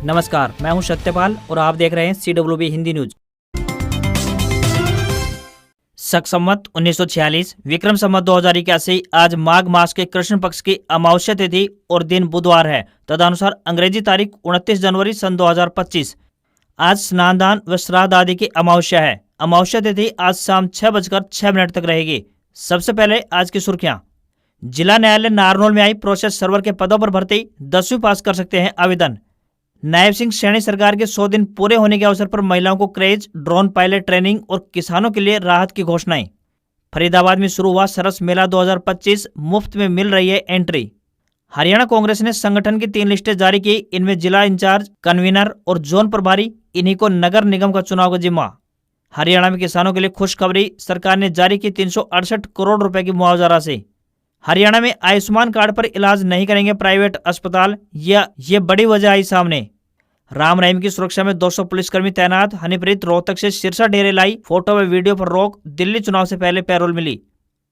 नमस्कार, मैं हूं सत्यपाल और आप देख रहे हैं CWB हिंदी न्यूज। शक संवत 1946 विक्रम संवत 2081 आज माघ मास के कृष्ण पक्ष की अमावस्या तिथि और दिन बुधवार है। तदनुसार अंग्रेजी तारीख 29 जनवरी सन 2025। आज स्नानदान व श्राद्ध आदि की अमावस्या है। अमावस्या तिथि आज शाम 6:06 तक रहेगी। सबसे पहले आज की सुर्खियां। जिला न्यायालय नारनौल में आई प्रोसेस सर्वर के पदों पर भर्ती, 10वीं पास कर सकते हैं आवेदन। नायब सिंह सैनी सरकार के 100 दिन पूरे होने के अवसर पर महिलाओं को क्रेज, ड्रोन पायलट ट्रेनिंग और किसानों के लिए राहत की घोषणाएं। फरीदाबाद में शुरू हुआ सरस मेला 2025, मुफ्त में मिल रही है एंट्री। हरियाणा कांग्रेस ने संगठन की 3 लिस्टें जारी की। इनमें जिला इंचार्ज, कन्वीनर और जोन प्रभारी, इन्हीं को नगर निगम का चुनाव का जिम्मा। हरियाणा में किसानों के लिए खुशखबरी, सरकार ने जारी की 368 करोड़ रुपए की मुआवजा राशि। हरियाणा में आयुष्मान कार्ड पर इलाज नहीं करेंगे प्राइवेट अस्पताल, ये बड़ी वजह आई सामने। राम रहीम की सुरक्षा में 200 पुलिसकर्मी तैनात। हनीप्रीत रोहतक से सिरसा डेरे लाई, फोटो व वीडियो पर रोक। दिल्ली चुनाव से पहले पैरोल मिली।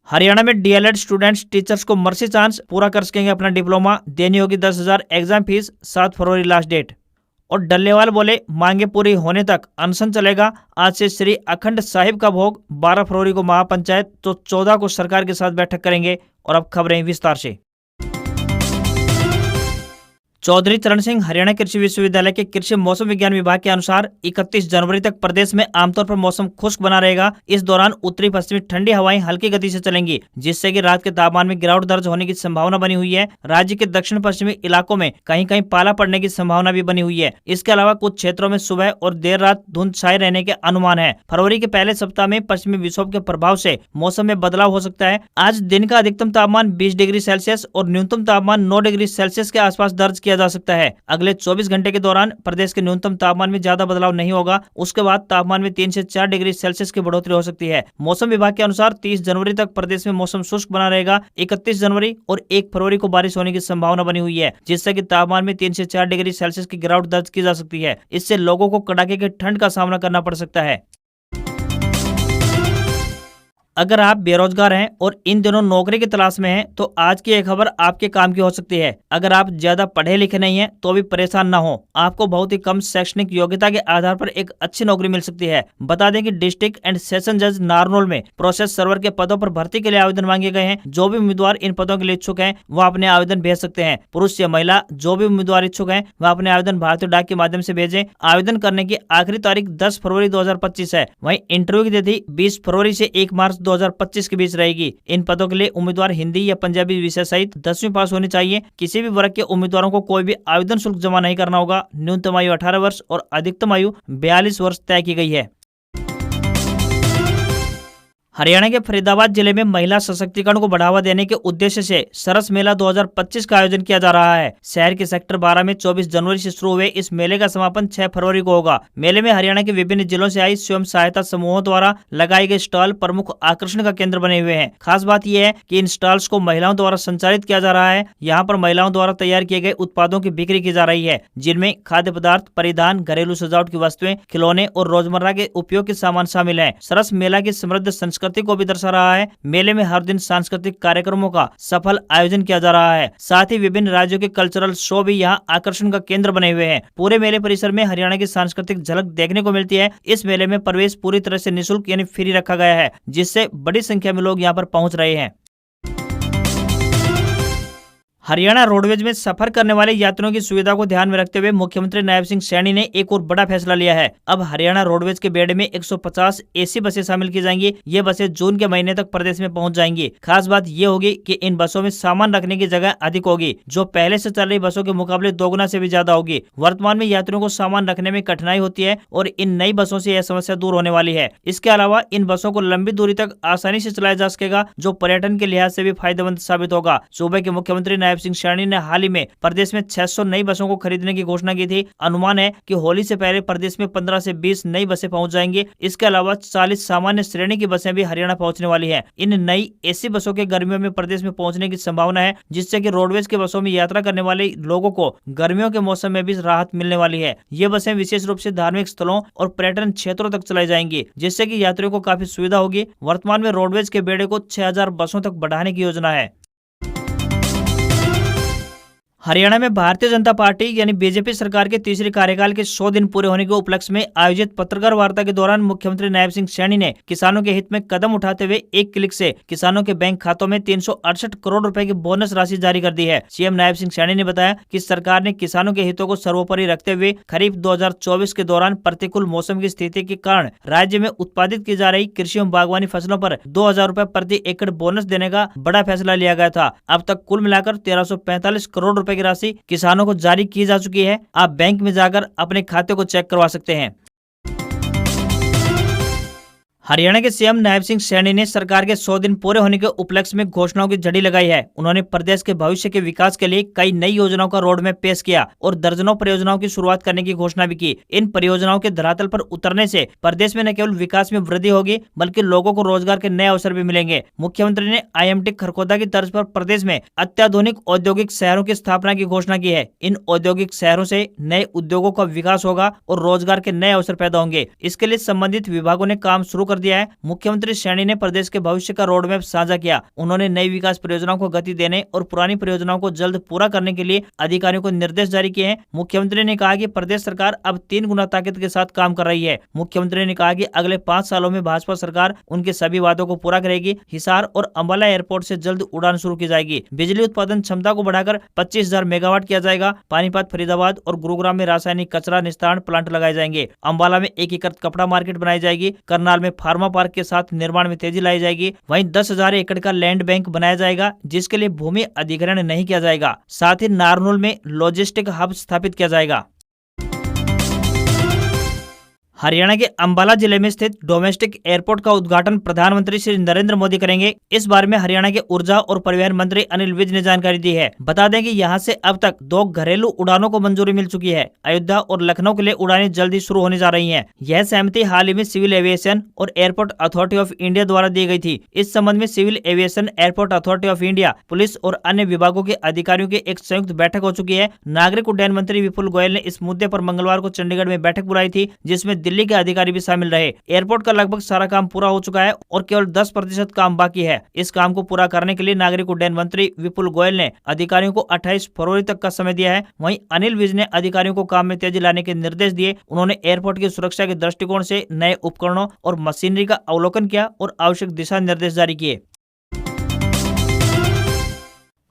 हरियाणा में डीएलएड स्टूडेंट्स टीचर्स को मर्सी चांस, पूरा कर सकेंगे अपना डिप्लोमा। देनी होगी 10,000 एग्जाम फीस, 7 फरवरी लास्ट डेट। और डल्लेवाल बोले मांगे पूरी होने तक अनशन चलेगा। आज से श्री अखंड साहिब का भोग, 12 फरवरी को महापंचायत, तो 14 को सरकार के साथ बैठक करेंगे। और अब खबरें विस्तार से। चौधरी चरण सिंह हरियाणा कृषि विश्वविद्यालय के कृषि मौसम विज्ञान विभाग के अनुसार 31 जनवरी तक प्रदेश में आमतौर पर मौसम खुश्क बना रहेगा। इस दौरान उत्तरी पश्चिमी ठंडी हवाएं हल्की गति से चलेंगी, जिससे कि रात के तापमान में गिरावट दर्ज होने की संभावना बनी हुई है। राज्य के दक्षिण पश्चिमी इलाकों में कहीं कहीं पाला पड़ने की संभावना भी बनी हुई है। इसके अलावा कुछ क्षेत्रों में सुबह और देर रात धुंध छाए रहने के अनुमान है। फरवरी के पहले सप्ताह में पश्चिमी विक्षोभ के प्रभाव से मौसम में बदलाव हो सकता है। आज दिन का अधिकतम तापमान 20 डिग्री सेल्सियस और न्यूनतम तापमान 9 डिग्री सेल्सियस के आसपास दर्ज किया जा सकता है। अगले 24 घंटे के दौरान प्रदेश के न्यूनतम तापमान में ज्यादा बदलाव नहीं होगा। उसके बाद तापमान में 3 से 4 डिग्री सेल्सियस की बढ़ोतरी हो सकती है। मौसम विभाग के अनुसार 30 जनवरी तक प्रदेश में मौसम शुष्क बना रहेगा। 31 जनवरी और 1 फरवरी को बारिश होने की संभावना बनी हुई है, जिससे कि तापमान में 3 से 4 डिग्री सेल्सियस की गिरावट दर्ज की जा सकती है। इससे लोगों को कड़ाके की ठंड का सामना करना पड़ सकता है। अगर आप बेरोजगार हैं और इन दिनों नौकरी की तलाश में हैं, तो आज की यह खबर आपके काम की हो सकती है। अगर आप ज्यादा पढ़े लिखे नहीं हैं, तो भी परेशान न हो। आपको बहुत ही कम शैक्षणिक योग्यता के आधार पर एक अच्छी नौकरी मिल सकती है। बता दें कि डिस्ट्रिक्ट एंड सेशन जज नारनौल में प्रोसेस सर्वर के पदों पर भर्ती के लिए आवेदन मांगे गए हैं। जो भी उम्मीदवार इन पदों के लिए इच्छुक हैं, वह अपने आवेदन भेज सकते हैं। पुरुष या महिला जो भी उम्मीदवार इच्छुक हैं, वह अपने आवेदन भारतीय डाक के माध्यम से भेजें। आवेदन करने की आखिरी तारीख 10 फरवरी 2025 है। वहीं इंटरव्यू की तिथि 20 फरवरी से 1 मार्च 2025 के बीच रहेगी। इन पदों के लिए उम्मीदवार हिंदी या पंजाबी विषय सहित 10वीं पास होनी चाहिए। किसी भी वर्ग के उम्मीदवारों को कोई भी आवेदन शुल्क जमा नहीं करना होगा। न्यूनतम आयु 18 वर्ष और अधिकतम आयु 42 वर्ष तय की गई है। हरियाणा के फरीदाबाद जिले में महिला सशक्तिकरण को बढ़ावा देने के उद्देश्य से सरस मेला 2025 का आयोजन किया जा रहा है। शहर के सेक्टर 12 में 24 जनवरी से शुरू हुए इस मेले का समापन 6 फरवरी को होगा। मेले में हरियाणा के विभिन्न जिलों से आई स्वयं सहायता समूहों द्वारा लगाए गए स्टॉल प्रमुख आकर्षण का केंद्र बने हुए हैं। खास बात यह है कि इन स्टॉल्स को महिलाओं द्वारा संचालित किया जा रहा है। यहाँ पर महिलाओं द्वारा तैयार किए गए उत्पादों की बिक्री की जा रही है, जिनमें खाद्य पदार्थ, परिधान, घरेलू सजावट की वस्तुएं, खिलौने और रोजमर्रा के उपयोग के सामान शामिल है। सरस मेला की समृद्ध संस्कृति को भी दर्शा रहा है। मेले में हर दिन सांस्कृतिक कार्यक्रमों का सफल आयोजन किया जा रहा है। साथ ही विभिन्न राज्यों के कल्चरल शो भी यहाँ आकर्षण का केंद्र बने हुए हैं। पूरे मेले परिसर में हरियाणा की सांस्कृतिक झलक देखने को मिलती है। इस मेले में प्रवेश पूरी तरह से निःशुल्क यानी फ्री रखा गया है, जिससे बड़ी संख्या में लोग यहाँ पर पहुंच रहे हैं। हरियाणा रोडवेज में सफर करने वाले यात्रियों की सुविधा को ध्यान में रखते हुए मुख्यमंत्री नायब सिंह सैनी ने एक और बड़ा फैसला लिया है। अब हरियाणा रोडवेज के बेड़े में 150 एसी बसें शामिल की जाएंगी। ये बसें जून के महीने तक प्रदेश में पहुंच जाएंगी। खास बात ये होगी कि इन बसों में सामान रखने की जगह अधिक होगी, जो पहले से चल रही बसों के मुकाबले दोगुना से भी ज्यादा होगी। वर्तमान में यात्रियों को सामान रखने में कठिनाई होती है और इन नई बसों से यह समस्या दूर होने वाली है। इसके अलावा इन बसों को लंबी दूरी तक आसानी से चलाया जा सकेगा, जो पर्यटन के लिहाज से भी फायदेमंद साबित होगा। सूबे के मुख्यमंत्री नायब सिंह सैनी ने हाल ही में प्रदेश में 600 नई बसों को खरीदने की घोषणा की थी। अनुमान है कि होली से पहले प्रदेश में 15 से 20 नई बसें पहुंच जाएंगी। इसके अलावा 40 सामान्य श्रेणी की बसें भी हरियाणा पहुंचने वाली हैं। इन नई एसी बसों के गर्मियों में प्रदेश में पहुंचने की संभावना है, जिससे कि रोडवेज के बसों में यात्रा करने वाले लोगों को गर्मियों के मौसम में भी राहत मिलने वाली है। ये बसें विशेष रूप से धार्मिक स्थलों और पर्यटन क्षेत्रों तक चलाई जाएंगी, जिससे कि यात्रियों को काफी सुविधा होगी। वर्तमान में रोडवेज के बेड़े को 6000 बसों तक बढ़ाने की योजना है। हरियाणा में भारतीय जनता पार्टी यानी बीजेपी सरकार के तीसरे कार्यकाल के 100 दिन पूरे होने के उपलक्ष्य में आयोजित पत्रकार वार्ता के दौरान मुख्यमंत्री नायब सिंह सैनी ने किसानों के हित में कदम उठाते हुए एक क्लिक से किसानों के बैंक खातों में 368 करोड़ रुपए की बोनस राशि जारी कर दी है। सीएम नायब सिंह सैनी ने बताया कि सरकार ने किसानों के हितों को सर्वोपरि रखते हुए खरीफ 2024 के दौरान प्रतिकूल मौसम की स्थिति के कारण राज्य में उत्पादित की जा रही कृषि एवं बागवानी फसलों पर 2,000 रुपए प्रति एकड़ बोनस देने का बड़ा फैसला लिया गया था। अब तक कुल मिलाकर 1345 करोड़ रुपए की राशि किसानों को जारी की जा चुकी है। आप बैंक में जाकर अपने खाते को चेक करवा सकते हैं। हरियाणा के सीएम नायब सिंह सैनी ने सरकार के 100 दिन पूरे होने के उपलक्ष्य में घोषणाओं की झड़ी लगाई है। उन्होंने प्रदेश के भविष्य के विकास के लिए कई नई योजनाओं का रोड मैप पेश किया और दर्जनों परियोजनाओं की शुरुआत करने की घोषणा भी की। इन परियोजनाओं के धरातल पर उतरने से प्रदेश में न केवल विकास में वृद्धि होगी बल्कि लोगों को रोजगार के नए अवसर भी मिलेंगे। मुख्यमंत्री ने IMT खरखोदा की तर्ज पर प्रदेश में अत्याधुनिक औद्योगिक शहरों की स्थापना की घोषणा की है। इन औद्योगिक शहरों से नए उद्योगों का विकास होगा और रोजगार के नए अवसर पैदा होंगे। इसके लिए संबंधित विभागों ने काम शुरू कर दिया है। मुख्यमंत्री सैनी ने प्रदेश के भविष्य का रोड मैप साझा किया। उन्होंने नई विकास परियोजनाओं को गति देने और पुरानी परियोजनाओं को जल्द पूरा करने के लिए अधिकारियों को निर्देश जारी किए हैं। मुख्यमंत्री ने कहा कि प्रदेश सरकार अब 3 गुना ताकत के साथ काम कर रही है। मुख्यमंत्री ने कहा कि अगले 5 सालों में भाजपा सरकार उनके सभी वादों को पूरा करेगी। हिसार और अंबाला एयरपोर्ट से जल्द उड़ान शुरू की जाएगी। बिजली उत्पादन क्षमता को बढ़ाकर 25,000 मेगावाट किया जाएगा। पानीपत, फरीदाबाद और गुरुग्राम में रासायनिक कचरा निस्तारण प्लांट लगाए जाएंगे। अंबाला में एकीकृत कपड़ा मार्केट बनाई जाएगी। करनाल में फार्मा पार्क के साथ निर्माण में तेजी लाई जाएगी। वहीं 10,000 एकड़ का लैंड बैंक बनाया जाएगा जिसके लिए भूमि अधिग्रहण नहीं किया जाएगा। साथ ही नारनौल में लॉजिस्टिक हब स्थापित किया जाएगा। हरियाणा के अंबाला जिले में स्थित डोमेस्टिक एयरपोर्ट का उद्घाटन प्रधानमंत्री श्री नरेंद्र मोदी करेंगे। इस बारे में हरियाणा के ऊर्जा और परिवहन मंत्री अनिल विज ने जानकारी दी है। बता दें कि यहां से अब तक 2 घरेलू उड़ानों को मंजूरी मिल चुकी है। अयोध्या और लखनऊ के लिए उड़ानें जल्दी शुरू होने जा रही हैं। यह सहमति हाल ही में सिविल एविएशन और एयरपोर्ट अथॉरिटी ऑफ इंडिया द्वारा दी गई थी। इस संबंध में civil aviation, airport authority of India, police और अन्य विभागों के अधिकारियों की एक संयुक्त बैठक हो चुकी है। नागरिक उड्डयन मंत्री विपुल गोयल ने इस मुद्दे पर मंगलवार को चंडीगढ़ में बैठक बुलाई थी जिसमें दिल्ली के अधिकारी भी शामिल रहे। एयरपोर्ट का लगभग सारा काम पूरा हो चुका है और केवल 10% काम बाकी है। इस काम को पूरा करने के लिए नागरिक उड्डयन मंत्री विपुल गोयल ने अधिकारियों को 28 फरवरी तक का समय दिया है। वहीं अनिल विज ने अधिकारियों को काम में तेजी लाने के निर्देश दिए। उन्होंने एयरपोर्ट की सुरक्षा के दृष्टिकोण से नए उपकरणों और मशीनरी का अवलोकन किया और आवश्यक दिशा निर्देश जारी किए।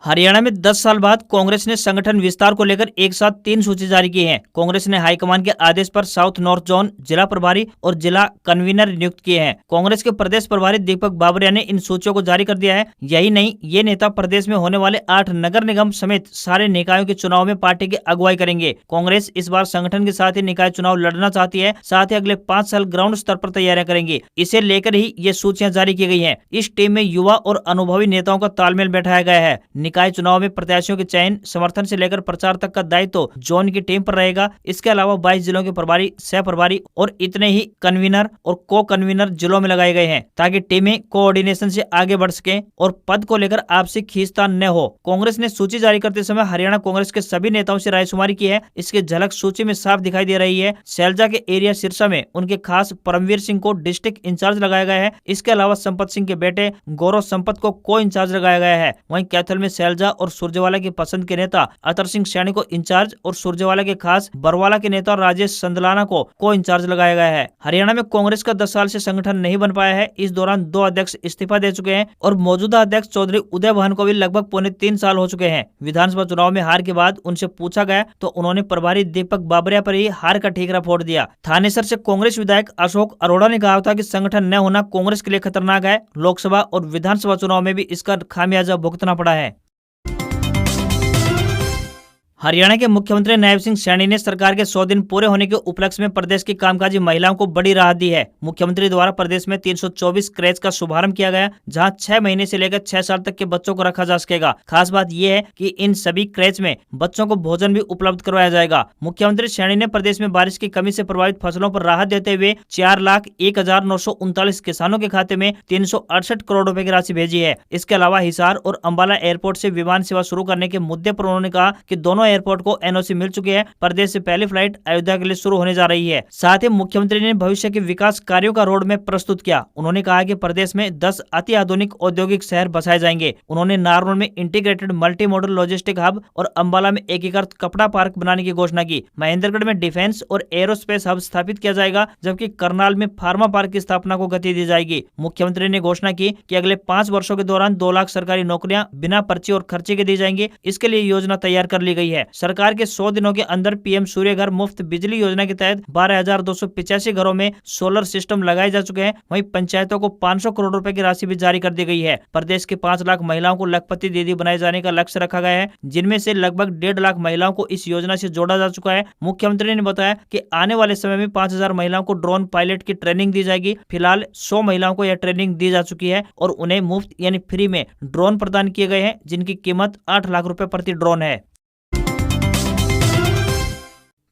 हरियाणा में 10 साल बाद कांग्रेस ने संगठन विस्तार को लेकर एक साथ 3 सूची जारी की है। कांग्रेस ने हाईकमान के आदेश पर साउथ नॉर्थ जोन जिला प्रभारी और जिला कन्वीनर नियुक्त किए हैं। कांग्रेस के प्रदेश प्रभारी दीपक बाबरिया ने इन सूचियों को जारी कर दिया है। यही नहीं, ये नेता प्रदेश में होने वाले 8 नगर निगम समेत सारे निकायों के चुनाव में पार्टी की अगुवाई करेंगे। कांग्रेस इस बार संगठन के साथ ही निकाय चुनाव लड़ना चाहती है। साथ ही अगले 5 साल ग्राउंड स्तर पर तैयारियां करेंगे। इसे लेकर ही ये सूचियां जारी की गई है। इस टीम में युवा और अनुभवी नेताओं का तालमेल बैठाया गया है। निकाय चुनाव में प्रत्याशियों के चयन, समर्थन से लेकर प्रचार तक का दायित्व जोन की टीम पर रहेगा। इसके अलावा 22 जिलों के प्रभारी, सह प्रभारी और इतने ही कन्वीनर और को कन्वीनर जिलों में लगाए गए हैं ताकि टीमें कोऑर्डिनेशन से आगे बढ़ सकें और पद को लेकर आपसी खींचतान न हो। कांग्रेस ने सूची जारी करते समय हरियाणा कांग्रेस के सभी नेताओं से रायशुमारी की है। इसकी झलक सूची में साफ दिखाई दे रही है। सैलजा के एरिया सिरसा में उनके खास परमवीर सिंह को डिस्ट्रिक्ट इंचार्ज लगाया गया है। इसके अलावा संपत सिंह के बेटे गौरव संपत को को इंचार्ज लगाया गया है। वहीं कैथल में सैलजा और सुरजेवाला की पसंद के नेता अतर सिंह सैनी को इंचार्ज और सुरजेवाला के खास बरवाला के नेता राजेश संदलाना को इंचार्ज लगाया गया है। हरियाणा में कांग्रेस का 10 साल से संगठन नहीं बन पाया है। इस दौरान 2 अध्यक्ष इस्तीफा दे चुके हैं और मौजूदा अध्यक्ष चौधरी उदय भान को भी लगभग 3.25 साल हो चुके हैं। विधानसभा चुनाव में हार के बाद उनसे पूछा गया तो उन्होंने प्रभारी दीपक बाबरिया पर ही हार का ठीकरा फोड़ दिया। थानेसर से कांग्रेस विधायक अशोक अरोड़ा ने कहा था कि संगठन न होना कांग्रेस के लिए खतरनाक है। लोकसभा और विधानसभा चुनाव में भी इसका खामियाजा भुगतना पड़ा है। हरियाणा के मुख्यमंत्री नायब सिंह सैनी ने सरकार के 100 दिन पूरे होने के उपलक्ष्य में प्रदेश की कामकाजी महिलाओं को बड़ी राहत दी है। मुख्यमंत्री द्वारा प्रदेश में 324 क्रैच का शुभारंभ किया गया, जहां 6 महीने से लेकर 6 साल तक के बच्चों को रखा जा सकेगा। खास बात यह है कि इन सभी क्रैच में बच्चों को भोजन भी उपलब्ध करवाया जाएगा। मुख्यमंत्री सैनी ने प्रदेश में बारिश की कमी से प्रभावित फसलों पर राहत देते हुए 4,01,939 किसानों के खाते में 368 करोड़ रुपए की राशि भेजी है। इसके अलावा हिसार और अंबाला एयरपोर्ट से विमान सेवा शुरू करने के मुद्दे पर उन्होंने कहा कि दोनों दोनों एयरपोर्ट को NOC मिल चुकी है। प्रदेश से पहली फ्लाइट अयोध्या के लिए शुरू होने जा रही है। साथ ही मुख्यमंत्री ने भविष्य के विकास कार्यों का रोड मैप प्रस्तुत किया। उन्होंने कहा कि प्रदेश में 10 अति आधुनिक औद्योगिक शहर बसाए जाएंगे। उन्होंने नारनौल में integrated multi modal logistic hub और अंबाला में एकीकृत कपड़ा पार्क बनाने की घोषणा की। महेंद्रगढ़ में डिफेंस और एरोस्पेस हब स्थापित किया जाएगा, जबकि करनाल में फार्मा पार्क की स्थापना को गति दी जाएगी। मुख्यमंत्री ने घोषणा की कि अगले 5 वर्षों के दौरान 2 लाख सरकारी नौकरियां बिना पर्ची और खर्चे के दी जाएंगी। इसके लिए योजना तैयार कर ली गई है। सरकार के 100 दिनों के अंदर PM सूर्य घर मुफ्त बिजली योजना के तहत 12,285 घरों में सोलर सिस्टम लगाए जा चुके हैं। वहीं पंचायतों को 500 करोड़ रुपए की राशि भी जारी कर दी गई है। प्रदेश के 5 लाख महिलाओं को लखपति दीदी बनाए जाने का लक्ष्य रखा गया है, जिनमें से लगभग 1.5 लाख महिलाओं को इस योजना से जोड़ा जा चुका है। मुख्यमंत्री ने बताया कि आने वाले समय में 5,000 महिलाओं को ड्रोन पायलट की ट्रेनिंग दी जाएगी। फिलहाल 100 महिलाओं को यह ट्रेनिंग दी जा चुकी है और उन्हें मुफ्त यानी फ्री में ड्रोन प्रदान किए गए हैं, जिनकी कीमत 8 लाख रुपए प्रति ड्रोन है।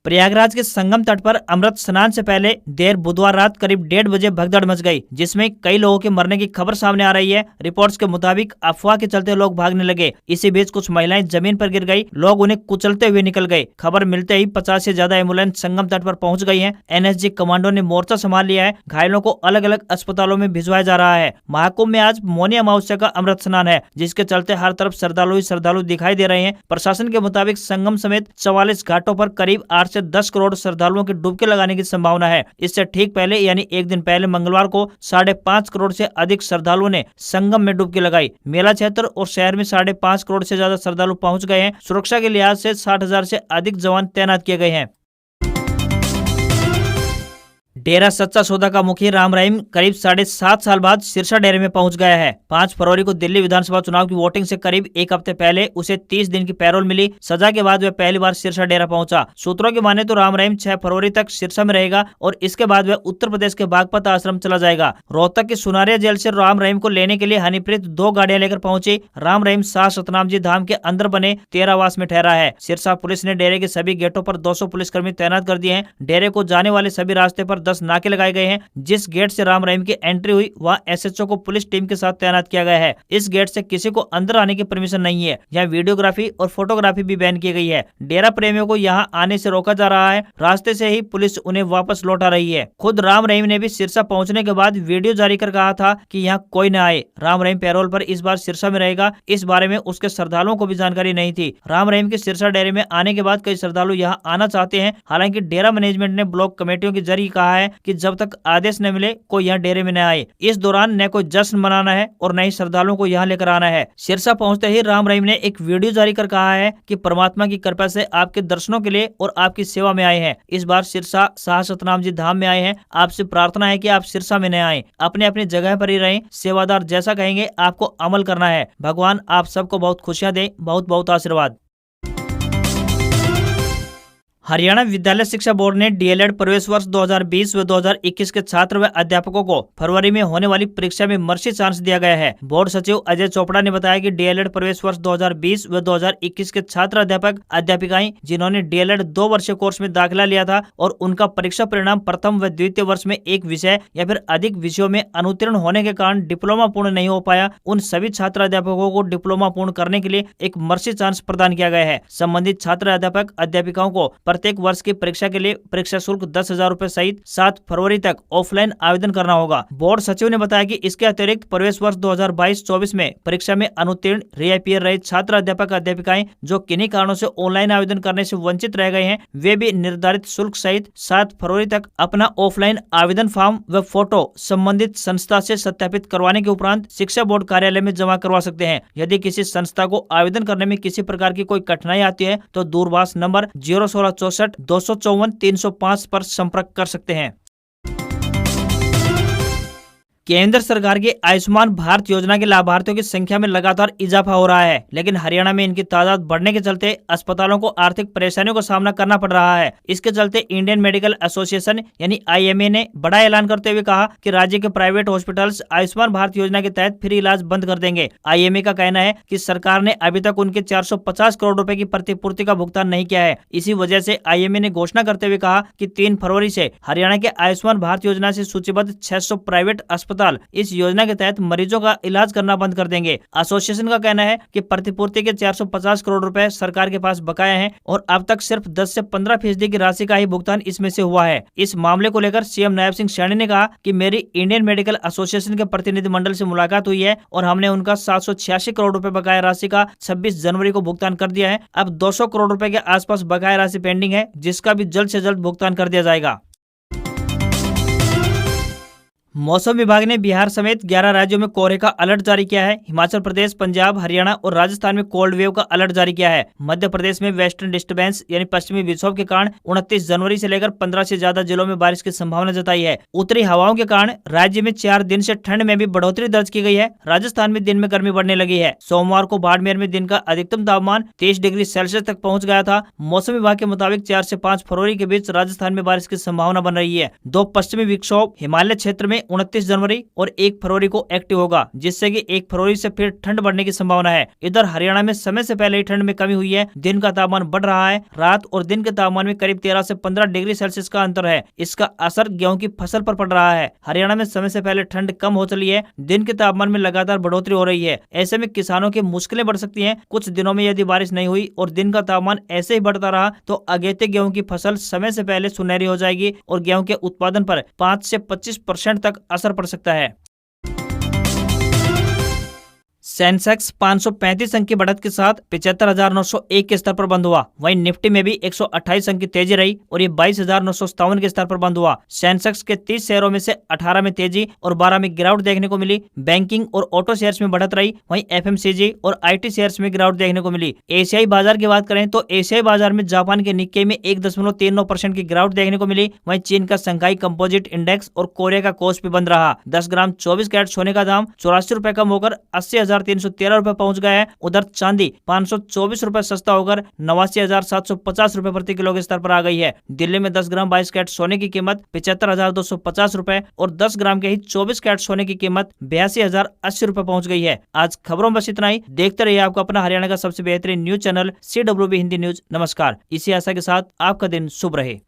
प्रयागराज के संगम तट पर अमृत स्नान से पहले देर बुधवार रात करीब 1:30 बजे भगदड़ मच गई, जिसमें कई लोगों के मरने की खबर सामने आ रही है। रिपोर्ट्स के मुताबिक अफवाह के चलते लोग भागने लगे। इसी बीच कुछ महिलाएं जमीन पर गिर गई। लोग उन्हें कुचलते हुए निकल गए। खबर मिलते ही 50 से ज्यादा एम्बुलेंस संगम तट पर पहुंच गई है। NSG कमांडो ने मोर्चा संभाल लिया है। घायलों को अलग अलग अस्पतालों में भिजवाया जा रहा है। महाकुंभ में आज मौनी अमावस्या का अमृत स्नान है, जिसके चलते हर तरफ श्रद्धालु ही श्रद्धालु दिखाई दे रहे हैं। प्रशासन के मुताबिक संगम समेत 44 घाटों पर करीब 8 से 10 करोड़ श्रद्धालुओं के डुबकी लगाने की संभावना है। इससे ठीक पहले यानी एक दिन पहले मंगलवार को 5.5 करोड़ से अधिक श्रद्धालुओं ने संगम में डुबकी लगाई। मेला क्षेत्र और शहर में 5.5 करोड़ से ज्यादा श्रद्धालु पहुंच गए हैं। सुरक्षा के लिहाज से 60,000 से अधिक जवान तैनात किए गए हैं। डेरा सच्चा सौदा का मुखी राम रहीम करीब 7.5 साल बाद सिरसा डेरे में पहुंच गया है। 5 फरवरी को दिल्ली विधानसभा चुनाव की वोटिंग से करीब 1 हफ्ते पहले उसे 30 दिन की पैरोल मिली। सजा के बाद वह पहली बार सिरसा डेरा पहुंचा। सूत्रों की माने तो राम रहीम 6 फरवरी तक सिरसा में रहेगा और इसके बाद वह उत्तर प्रदेश के बागपत आश्रम चला जाएगा। रोहतक की सुनारिया जेल से राम रहीम को लेने के लिए हनीप्रीत 2 गाड़ियां लेकर पहुंची। राम रहीम शाह सतनाम जी धाम के अंदर बने तेरावास में ठहरा है। सिरसा पुलिस ने डेरे के सभी गेटों पर 200 पुलिसकर्मी तैनात कर दिए हैं। डेरे को जाने वाले सभी रास्ते पर 10 नाके लगाए गए हैं। जिस गेट से राम रहीम की एंट्री हुई वहां SHO को पुलिस टीम के साथ तैनात किया गया है। इस गेट से किसी को अंदर आने की परमिशन नहीं है। यहाँ वीडियोग्राफी और फोटोग्राफी भी बैन की गई है। डेरा प्रेमियों को यहाँ आने से रोका जा रहा है। रास्ते से ही पुलिस उन्हें वापस लौटा रही है। खुद राम रहीम ने भी सिरसा पहुंचने के बाद वीडियो जारी कर कहा था कि यहाँ कोई न आए। राम रहीम पैरोल पर इस बार सिरसा में रहेगा। इस बारे में उसके श्रद्धालुओं को भी जानकारी नहीं थी। राम रहीम के सिरसा डेरे में आने के बाद कई श्रद्धालु यहाँ आना चाहते हैं। हालांकि डेरा मैनेजमेंट ने ब्लॉक कमेटियों के जरिए कहा है कि जब तक आदेश न मिले कोई यहाँ डेरे में न आए। इस दौरान न कोई जश्न मनाना है और न ही श्रद्धालुओं को यहाँ लेकर आना है। सिरसा पहुंचते ही राम रहीम ने एक वीडियो जारी कर कहा है कि परमात्मा की कृपा से आपके दर्शनों के लिए और आपकी सेवा में आए हैं। इस बार सिरसा शाह सतनाम जी धाम में आए हैं। आपसे प्रार्थना है कि आप सिरसा में न आए, अपने अपनी जगह पर ही रहें। सेवादार जैसा कहेंगे आपको अमल करना है। भगवान आप सबको बहुत खुशियां दे। बहुत बहुत आशीर्वाद। हरियाणा विद्यालय शिक्षा बोर्ड ने DLED प्रवेश वर्ष 2020 व 2021 के छात्र व अध्यापकों को फरवरी में होने वाली परीक्षा में मर्सी चांस दिया गया है। बोर्ड सचिव अजय चोपड़ा ने बताया कि DLED प्रवेश वर्ष 2020 व 2021 के छात्र अध्यापक अध्यापिकाएं जिन्होंने DLED 2 वर्षीय कोर्स में दाखिला लिया था और उनका परीक्षा परिणाम प्रथम व द्वितीय वर्ष में एक विषय या फिर अधिक विषयों में अनुत्तीर्ण होने के कारण डिप्लोमा पूर्ण नहीं हो पाया, उन सभी छात्र अध्यापकों को डिप्लोमा पूर्ण करने के लिए एक मर्सी चांस प्रदान किया गया है। संबंधित छात्र अध्यापक अध्यापिकाओं को प्रत्येक वर्ष की परीक्षा के लिए परीक्षा शुल्क 10,000 रुपए सहित 7 फरवरी तक ऑफलाइन आवेदन करना होगा। बोर्ड सचिव ने बताया कि इसके अतिरिक्त प्रवेश वर्ष 2022-24 में परीक्षा में अनुत्तीर्ण रीअपियर रहे छात्र अध्यापक अध्यापिकाएं जो किन्हीं कारणों से ऑनलाइन आवेदन करने से वंचित रह गए हैं, वे भी निर्धारित शुल्क सहित 7 फरवरी तक अपना ऑफलाइन आवेदन फॉर्म व फोटो संबंधित संस्था से सत्यापित करवाने के उपरांत शिक्षा बोर्ड कार्यालय में जमा करवा सकते हैं। यदि किसी संस्था को आवेदन करने में किसी प्रकार की कोई कठिनाई आती है तो दूरभाष नंबर 01664 254 305 पर संपर्क कर सकते हैं। केंद्र सरकार की आयुष्मान भारत योजना के लाभार्थियों की संख्या में लगातार इजाफा हो रहा है, लेकिन हरियाणा में इनकी तादाद बढ़ने के चलते अस्पतालों को आर्थिक परेशानियों का सामना करना पड़ रहा है। इसके चलते इंडियन मेडिकल एसोसिएशन यानी IMA ने बड़ा ऐलान करते हुए कहा कि राज्य के प्राइवेट हॉस्पिटल्स आयुष्मान भारत योजना के तहत फ्री इलाज बंद कर देंगे। IMA का कहना है कि सरकार ने अभी तक उनके 450 करोड़ रुपए की प्रतिपूर्ति का भुगतान नहीं किया है। इसी वजह से IMA ने घोषणा करते हुए कहा कि 3 फरवरी से हरियाणा के आयुष्मान भारत योजना से सूचीबद्ध 600 प्राइवेट अस्पताल अस्पताल इस योजना के तहत मरीजों का इलाज करना बंद कर देंगे। एसोसिएशन का कहना है कि प्रतिपूर्ति के 450 करोड़ रुपए सरकार के पास बकाया हैं और अब तक सिर्फ 10 से 15% की राशि का ही भुगतान इसमें से हुआ है। इस मामले को लेकर सीएम नायब सिंह सैनी ने कहा कि मेरी इंडियन मेडिकल एसोसिएशन के प्रतिनिधि मंडल से मुलाकात हुई है और हमने उनका 786 करोड़ रुपए बकाया राशि का 26 जनवरी को भुगतान कर दिया है। अब 200 करोड़ रुपए के आसपास बकाया राशि पेंडिंग है, जिसका भी जल्द से जल्द भुगतान कर दिया जाएगा। मौसम विभाग ने बिहार समेत 11 राज्यों में कोहरे का अलर्ट जारी किया है। हिमाचल प्रदेश, पंजाब, हरियाणा और राजस्थान में कोल्ड वेव का अलर्ट जारी किया है। मध्य प्रदेश में वेस्टर्न डिस्टर्बेंस यानी पश्चिमी विक्षोभ के कारण 29 जनवरी से लेकर 15 से ज्यादा जिलों में बारिश की संभावना जताई है। उत्तरी हवाओं के कारण राज्य में 4 दिन से ठंड में भी बढ़ोतरी दर्ज की गई है। राजस्थान में दिन में गर्मी बढ़ने लगी है। सोमवार को बाड़मेर में दिन का अधिकतम तापमान 23 डिग्री सेल्सियस तक पहुँच गया था। मौसम विभाग के मुताबिक 4 से 5 फरवरी के बीच राजस्थान में बारिश की संभावना बन रही है। 2 पश्चिमी विक्षोभ हिमालय क्षेत्र में 29 जनवरी और 1 फरवरी को एक्टिव होगा, जिससे कि 1 फरवरी से फिर ठंड बढ़ने की संभावना है। इधर हरियाणा में समय से पहले ही ठंड में कमी हुई है। दिन का तापमान बढ़ रहा है। रात और दिन के तापमान में करीब 13 से 15 डिग्री सेल्सियस का अंतर है। इसका असर गेहूं की फसल पर पड़ रहा है। हरियाणा में समय से पहले ठंड कम हो चली है। दिन के तापमान में लगातार बढ़ोतरी हो रही है। ऐसे में किसानों की मुश्किलें बढ़ सकती हैं। कुछ दिनों में यदि बारिश नहीं हुई और दिन का तापमान ऐसे ही बढ़ता रहा तो अगेते गेहूं की फसल समय से पहले सुनहरी हो जाएगी और गेहूं के उत्पादन पर 5 से 25% तक असर पड़ सकता है। सेंसेक्स 535 अंक की बढ़त के साथ 75,901 के स्तर पर बंद हुआ। वहीं निफ्टी में भी 128 अंक की तेजी रही और ये 22,957 के स्तर पर बंद हुआ। सेंसेक्स के 30 शेयरों में से 18 में तेजी और 12 में गिरावट देखने को मिली। बैंकिंग और ऑटो शेयर्स में बढ़त रही। वहीं एफएमसीजी और आईटी शेयर्स में गिरावट देखने को मिली। एशियाई बाजार की बात करें तो एशियाई बाजार में जापान के निक्केई में 1.39% की गिरावट देखने को मिली। वहीं चीन का शंघाई कंपोजिट इंडेक्स और कोरिया का कोस्पी बंद रहा। 10 ग्राम 24 कैरेट सोने का दाम 84 रुपए कम होकर 80,313 रुपए पहुंच गया है। उधर चांदी 524 रुपए सस्ता होकर 89,750 रुपए प्रति किलो के स्तर पर आ गई है। दिल्ली में 10 ग्राम 22 कैरेट सोने की कीमत 75,250 रुपए और 10 ग्राम के ही 24 कैरेट सोने की कीमत 82,080 रुपए पहुंच गई है। आज खबरों में बस इतना ही। देखते रहिए आपको अपना हरियाणा का सबसे बेहतरीन news channel CWB Hindi news. नमस्कार। इसी आशा के साथ आपका दिन शुभ रहे।